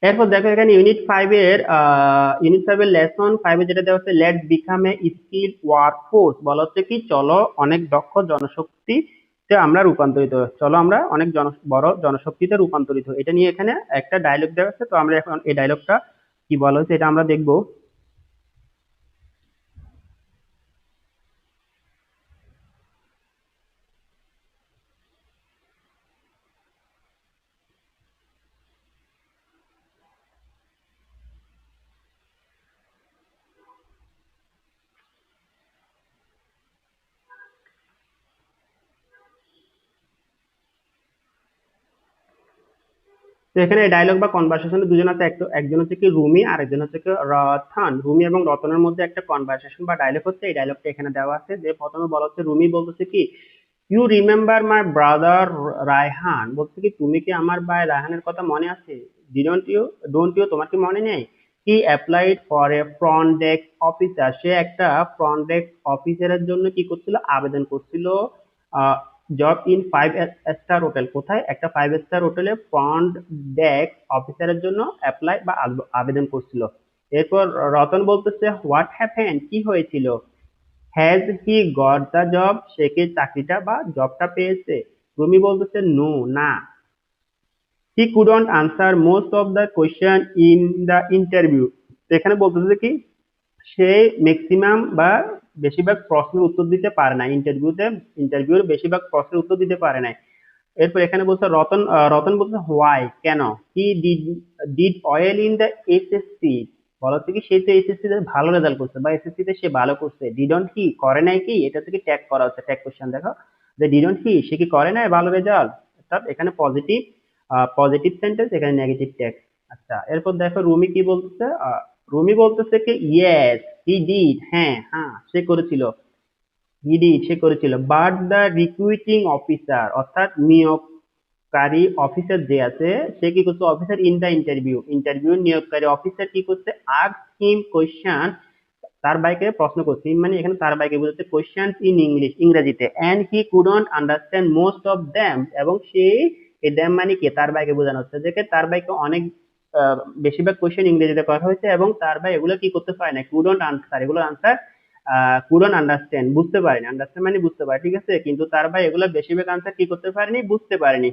এরপর দেখো এখানে ইউনিট 5 এর লেসন 5 যেটা দেওয়া হচ্ছে let's become a skill work force, বলা হচ্ছে কি চলো অনেক দক্ষ জনশক্তিতে আমরা রূপান্তরিত হই। চলো আমরা অনেক বড় জনশক্তিতে রূপান্তরিত হই। এটা নিয়ে এখানে একটা ডায়লগ দেওয়া আছে, তো আমরা এখন এই ডায়লগটা কি বলা হচ্ছে এটা আমরা দেখবো। তো এখানে ডায়লগ বা কনভারসেশন দুজন আছে, একজন হচ্ছে কি রুমি আর একজন হচ্ছে কি রতন। রুমি এবং রতনের মধ্যে একটা কনভারসেশন বা ডায়লগ হচ্ছে, এই ডায়লগটা এখানে দেওয়া আছে। যে প্রথমে বলা হচ্ছে, রুমি বলতেছে কি you remember my brother Raihan, বলছে কি তুমি কি আমার ভাই রায়হানের কথা মনে আছে? ডিডন্ট ইউ ডোন্ট ইউ, তোমার কি মনে নেই? He applied for a front desk officer, সে একটা ফ্রন্ট ডেস্ক অফিসারের জন্য কি করছিল, আবেদন করছিল। জব ইন 5 স্টার হোটেল, কোথায়? একটা 5 স্টার হোটেলে ফ্রন্ট ডেস্ক অফিসারের জন্য অ্যাপ্লাই বা আবেদন করছিল। এরপর রতন বলতেছে হোয়াট হ্যাপেন, কি হয়েছিল? Has he got the job, সে কি চাকরিটা বা জবটা পেয়েছে? রুমি বলতেছে নো, না। He couldn't answer most of the question in the interview, এখানে বলতেছে কি সে ম্যাক্সিমাম বা বেশিরভাগ প্রশ্নের উত্তর দিতে পারে না ইন্টারভিউর বেশিরভাগ প্রশ্নের উত্তর দিতে পারে না। এরপর এখানে বলছে রতন বলছে হোয়াই, কেন? He did oil in the SSC, বলা হচ্ছে কি সে তো এসএসসি তে ভালো রেজাল্ট করছে বা এসএসসি তে সে ভালো করছে। ডিডন্ট হি, করে নাই কি? এটা থেকে ট্যাগ করা হচ্ছে, ট্যাগ কোশ্চেন দেখো, যে ডিডন্ট হি, সে কি করে নাই ভালো রেজাল্ট, অর্থাৎ এখানে পজিটিভ সেন্টেন্স, এখানে নেগেটিভ ট্যাগ। আচ্ছা, এরপর দেখো রুমি কি বলতেছে। রুমি বলতেছে কি ইয়েস হি ডিড, হ্যাঁ হ্যাঁ সে করেছিল। সে করেছিল, বাট দ্য রিক্রুটিং অফিসার, অর্থাৎ নিয়োগকারী অফিসার যে আছে, সে কি করছে, অফিসার ইন দা ইন্টারভিউ নিয়োগকারী অফিসার কি করছে, আস্ক হিম কোয়েশ্চন, তার বাইকে প্রশ্ন করছে। মানে এখানে তার বাইকে বোঝাচ্ছে কোয়েশ্চেন ইন ইংলিশ, ইংরেজিতে, and he couldn't understand most of them, এবং সে এই দ্যাম মানে কি, তার বাইকে বোঝানো হচ্ছে যে তার বাইকে অনেক বেশিরভাগ কোয়েশ্চেন ইংরেজিতে করা হয়েছে এবং তার ভাই এগুলো কি করতে পারে না, কুডন্ট আনসার, এগুলো আনসার কুডন্ট আন্ডারস্ট্যান্ড, বুঝতে পারেনি। আন্ডারস্ট্যান্ড মানে বুঝতে পারে, ঠিক আছে, কিন্তু তার ভাই এগুলো বেশিরভাগ আনসার কি করতে পারেনি, বুঝতে পারেনি।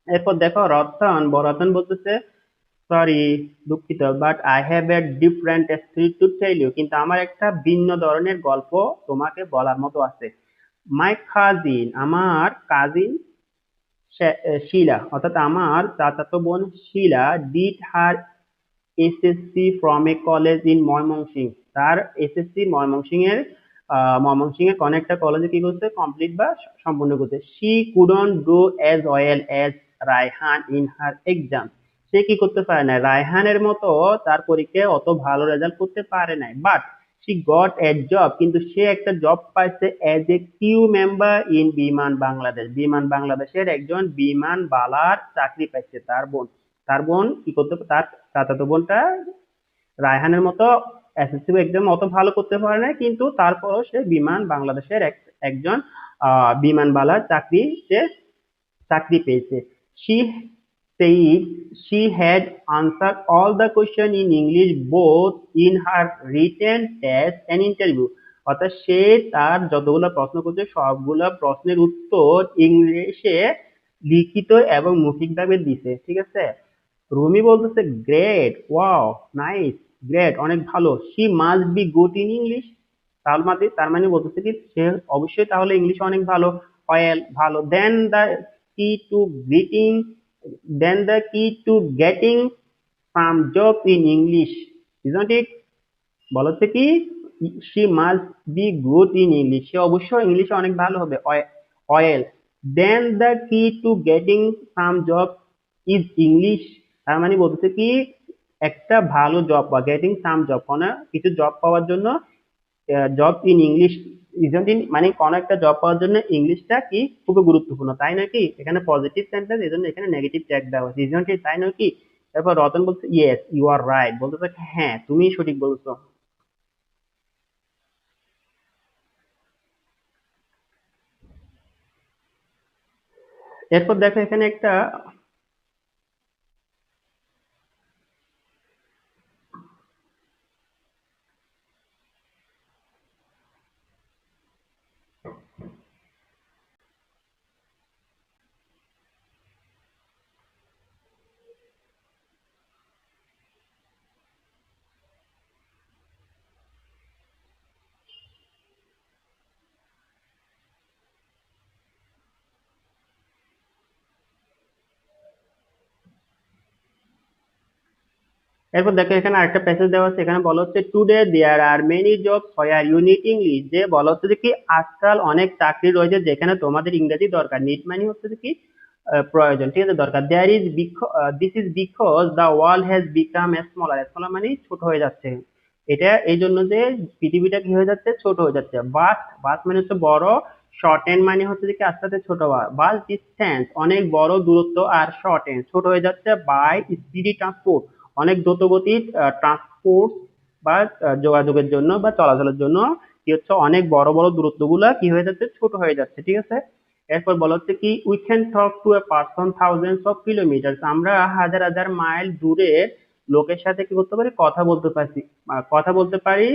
এরপর দেখো রতন বলতেছে সরি, দুঃখিত, but I have a different story to tell you, কিন্তু আমার একটা ভিন্ন ধরনের গল্প তোমাকে বলার মতো আছে। মাই কাজিন, আমার কাজিন শিলা, অর্থাৎ আমার চাচাতো বোন Shila, did her SSC from a college in Mymensingh, তার এসএসসি ময়মনসিং এর কোন একটা কলেজে কি করছে, কমপ্লিট বা সম্পূর্ণ করছে। She couldn't do as well as Rayhan in her exam, সে কি করতে পারে না, রায়হানের মতো তার পরীক্ষায় অত ভালো রেজাল্ট করতে পারে নাই, but she got a job, কিন্তু সে একটা জব পাইছে as a crew member in Biman Bangladesh, বিমান বাংলাদেশের একজন বিমান বালার চাকরি পাইছে তার বোন কি করতে, তার চাচাতো বোনটা রায়হানের মতো এসএসসি এক্সাম অত ভালো করতে পারে না, কিন্তু তারপরও সে বিমান বাংলাদেশের একজন বিমানবালার সে চাকরি পেয়েছে। she said she had answered all the question in English both in her written test and interview, অর্থাৎ সে তার যতগুলো প্রশ্ন করছে সবগুলো প্রশ্নের উত্তর ইংলিশে লিখিত এবং মৌখিকভাবে দিছে, ঠিক আছে। রুমি বলতেছে গ্রেট, ওয়াও, নাইস, গ্রেট, অনেক ভালো। She must be good in English, তার মানে বলতেছে কি সে অবশ্যই তাহলে ইংলিশে অনেক ভালো। অয়েল, ভালো। Key to greeting then the key to getting some job in English, isn't it, বলা হচ্ছে কি she must be good in English, সে অবশ্যই ইংলিশে অনেক ভালো হবে। Well, then the key to getting some job is English, তার মানে বলতেছে কি একটা ভালো জব বা গেটিং সাম জব, কোনো কিছু জব পাওয়ার জন্য job in English, isn't in মানে কোনো একটা জব পাওয়ার জন্য ইংলিশটা কি খুবই গুরুত্বপূর্ণ, তাই নাকি? এখানে পজিটিভ সেন্টেন্স, এই জন্য এখানে নেগেটিভ ট্যাগ দেওয়া হয়েছে, ইজন্ট ইট, তাই নাকি? তারপর রতন বলছে ইয়েস ইউ আর রাইট, বলতেছে হ্যাঁ তুমি সঠিক বলছো। এরপর দেখো এখানে একটা এরপর দেখো এখানে আরেকটা প্যাসেজ দেওয়া আছে, এখানে বলা হচ্ছে today there are many jobs where you need English, যে বলা হচ্ছে যে কি আজকাল অনেক চাকরি রয়েছে যেখানে তোমাদের ইংরেজি দরকার। নিড মানে হচ্ছে যে কি প্রয়োজন, ঠিক আছে, দরকার। There is this is because the world has become smaller, smaller মানে ছোট হয়ে যাচ্ছে। এটা এই জন্য যে পৃথিবীটা কি হয়ে যাচ্ছে, ছোট হয়ে যাচ্ছে। বাস্ট, বাস্ট মানে হচ্ছে বড়, শর্টেন মানে হচ্ছে যে কি আস্তে আস্তে ছোট হওয়া। বাস ডিস্টেন্স অনেক বড় দূরত্ব, আর শর্টেন ছোট হয়ে যাচ্ছে। বাই স্পিডি ট্রান্সপোর্ট অনেক দ্রুতগতির ট্রান্সপোর্ট বা যোগাযোগের জন্য বা চলাচলের জন্য কি হচ্ছে, অনেক বড় বড় দূরত্বগুলা কি হয়ে যাচ্ছে, ছোট হয়ে যাচ্ছে, ঠিক আছে। এরপর বলা হচ্ছে কি we can talk two a person thousands of kilometre, আমরা হাজার হাজার মাইল দূরে লোকের সাথে কি করতে পারি, কথা বলতে পারি, কথা বলতে পারি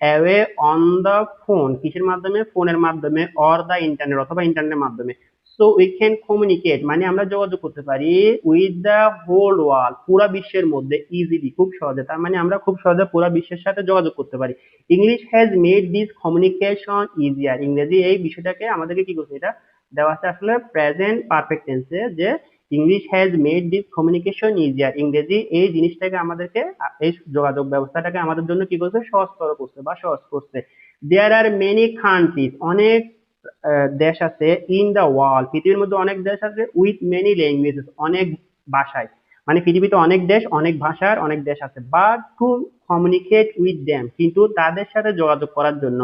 অ্যাওয়ে অন দা ফোন, কিসের মাধ্যমে, ফোনের মাধ্যমে, অর দা ইন্টারনেট অথবা ইন্টারনেটের মাধ্যমে। সো উই ক্যান কমিউনিকেট মানে আমরা যোগাযোগ করতে পারি উইথ দ্য হোল ওয়ার্ল্ড, পুরা বিশ্বের মধ্যে, ইজিলি খুব সহজে, তার মানে আমরা খুব সহজে পুরা বিশ্বের সাথে যোগাযোগ করতে পারি। English has made this communication easier, ইংরেজি এই বিষয়টাকে আমাদেরকে কি করছে, এটা দেওয়া আছে আসলে প্রেজেন্ট পারফেক্ট টেন্সে, যে English has made this communication easier, ইংরেজি এই জিনিসটাকে আমাদেরকে, এই যোগাযোগ ব্যবস্থাটাকে আমাদের জন্য কি করছে, সহজতর করছে বা সহজ করছে। দেয়ার আর মেনি কান্ট্রিজ, অনেক দেশ আছে, ইন দ্য ওয়ার্ল্ড পৃথিবীর মধ্যে অনেক দেশ আছে, উইথ মেনি ল্যাঙ্গুয়েজেস অনেক ভাষায়, মানে পৃথিবীতে অনেক দেশ, অনেক ভাষার অনেক দেশ আছে। But to communicate with them, কিন্তু তাদের সাথে যোগাযোগ করার জন্য,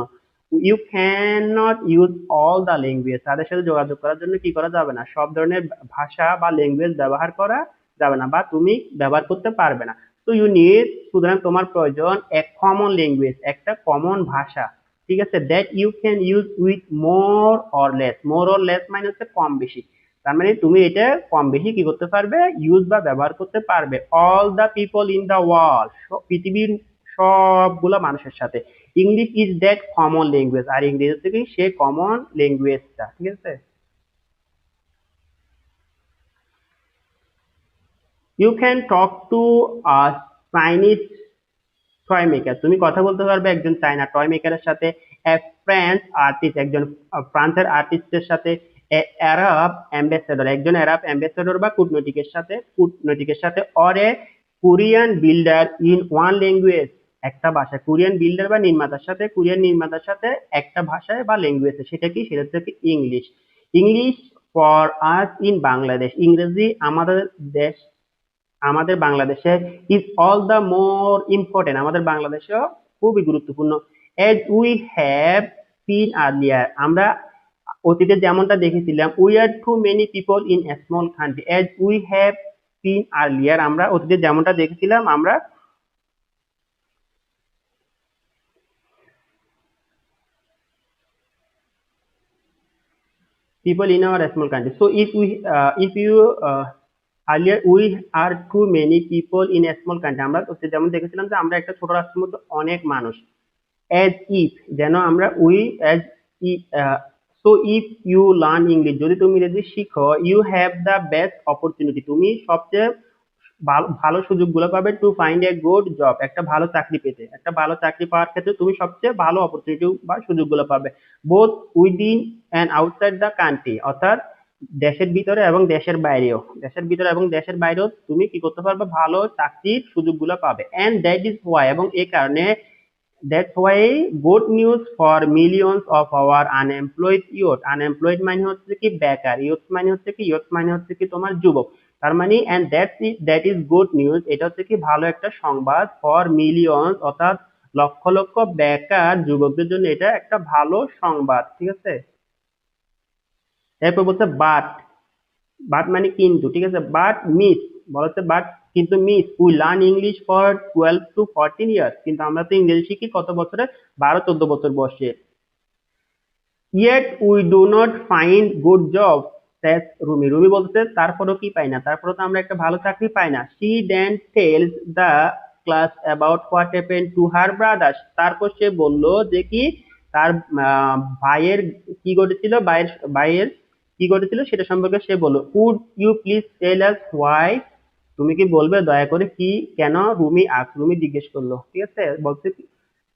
you can not use all the language, তাদের সাথে যোগাযোগ করার জন্য কি করা যাবে না, সব ধরনের ভাষা বা ল্যাঙ্গুয়েজ ব্যবহার করা যাবে না বা তুমি ব্যবহার করতে পারবে না। তো ইউ নিড, সুতরাং তোমার প্রয়োজন এ কমন ল্যাঙ্গুয়েজ, একটা কমন ভাষা, ঠিক আছে, that you can use with more or less, more or less মানে হচ্ছে কম বেশি, তার মানে তুমি এটা কম বেশি কি করতে পারবে, ইউজ বা ব্যবহার করতে পারবে। All the people in the world, পৃথিবীর সবগুলা মানুষের সাথে। English is that common language, আর ইংরেজি হচ্ছে কি সে কমন ল্যাঙ্গুয়েজটা, ঠিক আছে। You can talk to a Chinese toy maker, তুমি কথা বলতে পারবে একজন চায়না টয় মেকারের সাথে। এ ফ্রেঞ্চ আর্টিস্ট, একজন ফ্রান্সের আর্টিস্টের সাথে। এ অ্যারাব অ্যাম্বাসেডর, একজন অ্যারাব অ্যাম্বাসেডর বা কূটনৈতিকের সাথে, কূটনৈতিকের সাথে। Or a Korean builder in one language, একটা ভাষা, কোরিয়ান বিল্ডার বা নির্মাতার সাথে, কোরিয়ান নির্মাতার সাথে একটা ভাষায় বা ল্যাঙ্গুয়েজে, সেটা কি, সেটা হচ্ছে English. English for us in Bangladesh, ইংরেজি আমাদের দেশ, আমাদের বাংলাদেশে, is all the more important, আমাদের বাংলাদেশেও খুবই গুরুত্বপূর্ণ। As we have seen earlier, আমরা অতীতে যেমনটা দেখেছিলাম, we are too many people in a small country, as we have seen earlier, আমরা অতীতে যেমনটা দেখেছিলাম, আমরা people in our small country. So if you earlier we are too many people in a small country, আমরা যেমন দেখেছিলাম যে আমরা একটা ছোট রাষ্ট্রের মধ্যে অনেক মানুষ। as if যেন আমরা we as if, so if you learn English, যদি তুমি ইংরেজি শিখো, you have the best opportunity, তুমি সবচেয়ে ভালো ভালো সুযোগগুলো পাবে to find a good job, একটা ভালো চাকরি পেতে, একটা ভালো চাকরি পাওয়ার ক্ষেত্রে তুমি সবচেয়ে ভালো অপরচুনিটি বা সুযোগগুলো পাবে। Both within and outside the country, অর্থাৎ দেশের ভিতরে এবং দেশের বাইরেও, দেশের ভিতরে এবং দেশের বাইরেও তুমি কি করতে পারবে, ভালো চাকরির সুযোগগুলো পাবে। এন্ড দ্যাট ইজ ওয়াই, এবং এই কারণে, that's why good news for millions of our unemployed youth, unemployed মানে হচ্ছে কি বেকার, ইয়ুথ মানে হচ্ছে কি, ইয়ুথ মানে হচ্ছে কি তোমার যুবক, তার মানে and that is good news, এটা হচ্ছে কি ভালো একটা সংবাদ, ফর মিলিয়ন্স অর্থাৎ লক্ষ লক্ষ বেকার যুবকদের জন্য এটা একটা ভালো সংবাদ, ঠিক আছে। এরপর বলছে বাট, বাট মানে কিন্তু, ঠিক আছে, বাট মিস, বলা হচ্ছে বাট কিন্তু miss, we learn English for 12 to 14 years, কিন্তু আমরা তো ইংরেজি শিখি কত বছরে, 12-14 বছর বয়সে। Yet we do not find good job, says Rumi, Rumi বলতে তারপরও কি পাই না, তারপরও তো আমরা একটা ভালো চাকরি পাই না। She then tells the class about what happened to her brothers, তারপর সে বলল যে কি তার ভাইয়ের কি ঘটেছিল, ভাইয়ের ভাইয়ের কি ঘটেছিল সেটা সম্পর্কে সে বলল। Could you please tell us why, তুমি কি বলবে দয়া করে কি, কেন, রুমি আস, রুমি জিজ্ঞেস করলো, ঠিক আছে, বলছে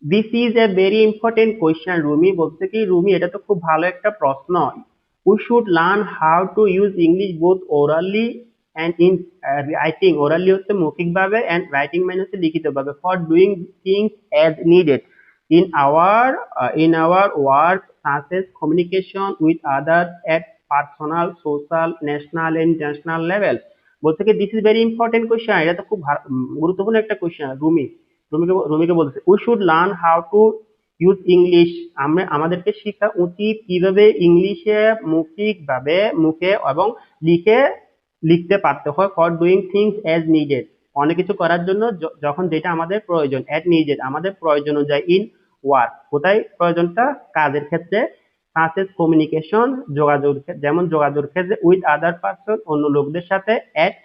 this is a very important question, Rumi বলছে কি, রুমি এটা তো খুব ভালো একটা প্রশ্ন। We should learn how to use English both orally and in writing orally হচ্ছে মৌখিকভাবে and writing মানে হচ্ছে লিখিতভাবে for doing things as needed in our work such as communication with others at personal social national and international level বলতে কি this is very important question এটা তো খুব গুরুত্বপূর্ণ একটা কোয়েশ্চেন রুমিকে বলতেছে we should learn how to use English আমাদেরকে শেখা উচিত কিভাবে ইংলিশে মৌখিকভাবে মুখে এবং লিখে লিখতে পারতে হয় for doing things as needed অনেক কিছু করার জন্য যখন যেটা আমাদের প্রয়োজন অ্যাট নিডেড আমাদের প্রয়োজন অনুযায়ী ইন ওয়ার্ক কোথায় প্রয়োজনটা কাজের ক্ষেত্রে সাসেস কমিউনিকেশন যোগাযোগ যেমন যোগাযোগের ক্ষেত্রে উইথ আদার পারসন অন্য লোকদের সাথে at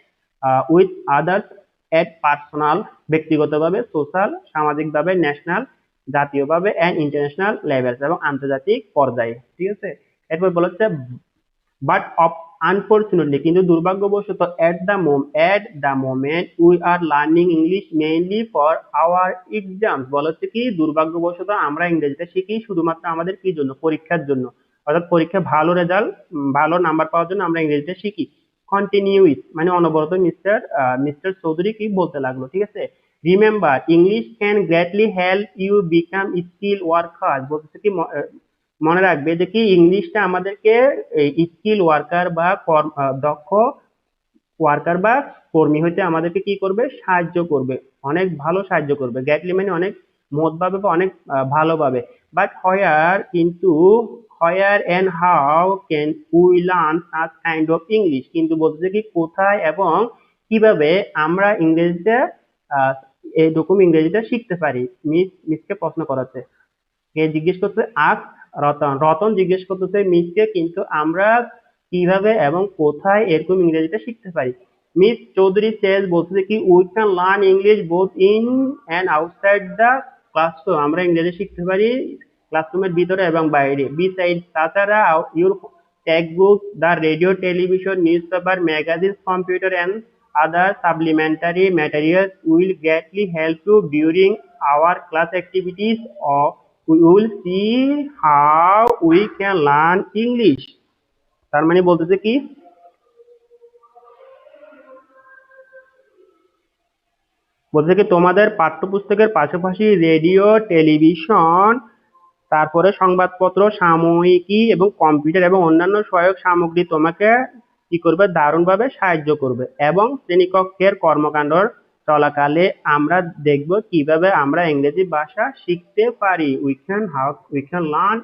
with others at personal ব্যক্তিগতভাবে সোশ্যাল সামাজিকভাবে ন্যাশনাল জাতীয়ভাবে অ্যান্ড ইন্টারন্যাশনাল লেভেলস এবং আন্তর্জাতিক পর্যায়ে ঠিক আছে এরপর বলা হচ্ছে বাট অফ আনফর্চুনেটলি কিন্তু দুর্ভাগ্যবশত at the moment we are learning English mainly for our exams বলা হচ্ছে কি দুর্ভাগ্যবশত আমরা ইংরেজিটা শিখি শুধুমাত্র আমাদের কি জন্য পরীক্ষার জন্য অর্থাৎ পরীক্ষায় ভালো রেজাল্ট ভালো নাম্বার পাওয়ার জন্য আমরা ইংরেজিটা শিখি কন্টিনিউইস মানে অনবরত মিস্টার চৌধুরী কি বলতে লাগলো ঠিক আছে remember English can greatly help you become skill worker বলতেছে কি মনে রাখবে যে কি ইংলিশটা আমাদেরকে স্কিল ওয়ার্কার বা দক্ষ ওয়ার্কার বা কর্মী হইতে আমাদেরকে কি করবে সাহায্য করবে অনেক ভালো সাহায্য করবে গ্রেটলি মানে অনেক মহৎভাবে বা অনেক ভালোভাবে বাট কিন্তু where and how can we learn such kind of English কিন্তু বলতে কি কোথায় এবং কিভাবে আমরা ইংরেজিতে এরকম ইংরেজিটা শিখতে পারি মিসকে প্রশ্ন করাচ্ছে কে জিজ্ঞেস করছে রতন জিজ্ঞেস করতেছে মিসকে কিন্তু আমরা কিভাবে এবং কোথায় এরকম ইংরেজিটা শিখতে পারি মিস চৌধুরী সেজ বলতেছে কি we can learn English both in and outside the classroom আমরা ইংরেজি শিখতে পারি ক্লাসরুমের ভিতরে এবং বাইরে বিসাইড তাছাড়া your textbook the radio television news paper magazine computer and other supplementary materials will greatly help you during our class activities or we will see how we can learn English তার মানে বলতেছে কি তোমাদের পাঠ্যপুস্তকের পাশাপাশি radio television তারপরে সংবাদপত্র সাময়িকী এবং কম্পিউটার এবং অন্যান্য সহায়ক সামগ্রী তোমাকে কি করবে দারুণভাবে সাহায্য করবে এবং শ্রেণীকক্ষের কর্মকাণ্ড চলাকালে আমরা দেখব কিভাবে আমরা ইংরেজি ভাষা শিখতে পারি উই ক্যান লার্ন